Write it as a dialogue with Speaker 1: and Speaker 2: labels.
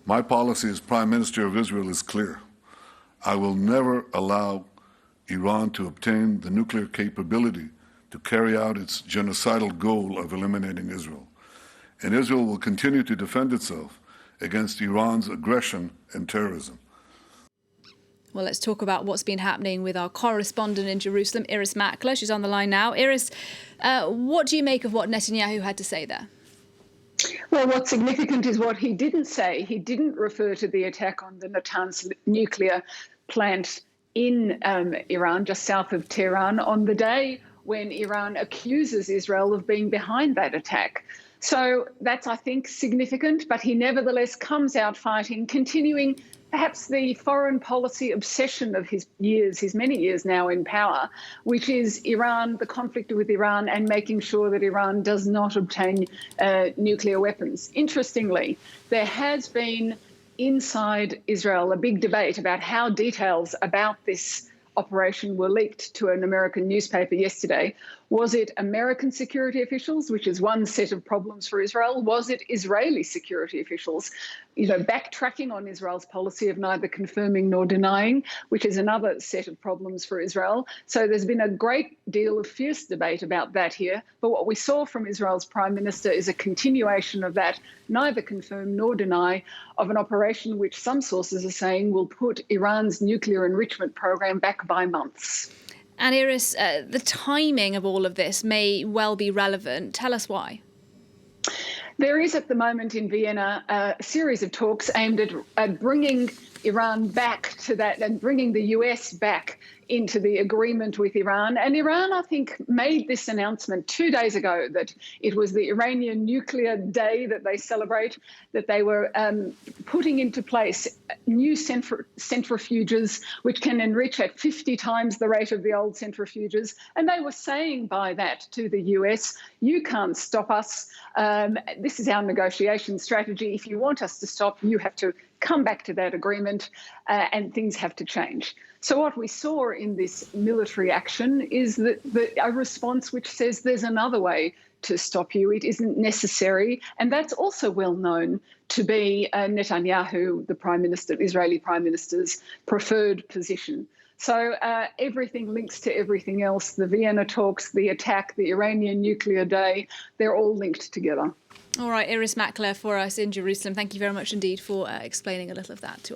Speaker 1: My policy as Prime Minister of Israel is clear. I will never allow Iran to obtain the nuclear capability to carry out its genocidal goal of eliminating Israel. And Israel will continue to defend itself against Iran's aggression and terrorism.
Speaker 2: Well, let's talk about what's been happening with our correspondent in Jerusalem, Irris Makler. She's on the line now. Irris, what do you make of what Netanyahu had to say there?
Speaker 3: Well, what's significant is what he didn't say. He didn't refer to the attack on the Natanz nuclear plant in Iran, just south of Tehran, on the day when Iran accuses Israel of being behind that attack. So that's, I think, significant, but he nevertheless comes out fighting, continuing perhaps the foreign policy obsession of his many years now in power, which is Iran, the conflict with Iran, and making sure that Iran does not obtain nuclear weapons. Interestingly, there has been inside Israel a big debate about how details about this operation were leaked to an American newspaper yesterday. Was it American security officials, which is one set of problems for Israel? Was it Israeli security officials, backtracking on Israel's policy of neither confirming nor denying, which is another set of problems for Israel? So there's been a great deal of fierce debate about that here. But what we saw from Israel's Prime Minister is a continuation of that, neither confirm nor deny, of an operation which some sources are saying will put Iran's nuclear enrichment program back by months.
Speaker 2: And Irris, the timing of all of this may well be relevant. Tell us why.
Speaker 3: There is at the moment in Vienna a series of talks aimed at bringing Iran back to that and bringing the US back into the agreement with Iran. And Iran, I think, made this announcement 2 days ago that it was the Iranian Nuclear Day that they celebrate, that they were putting into place new centrifuges which can enrich at 50 times the rate of the old centrifuges. And they were saying by that to the US, you can't stop us. This is our negotiation strategy. If you want us to stop, you have to come back to that agreement and things have to change. So what we saw in this military action is a response which says there's another way to stop you. It isn't necessary. And that's also well known to be Netanyahu, the Israeli Prime Minister's preferred position. So everything links to everything else. The Vienna talks, the attack, the Iranian Nuclear Day, they're all linked together.
Speaker 2: All right, Irris Makler for us in Jerusalem. Thank you very much indeed for explaining a little of that to us.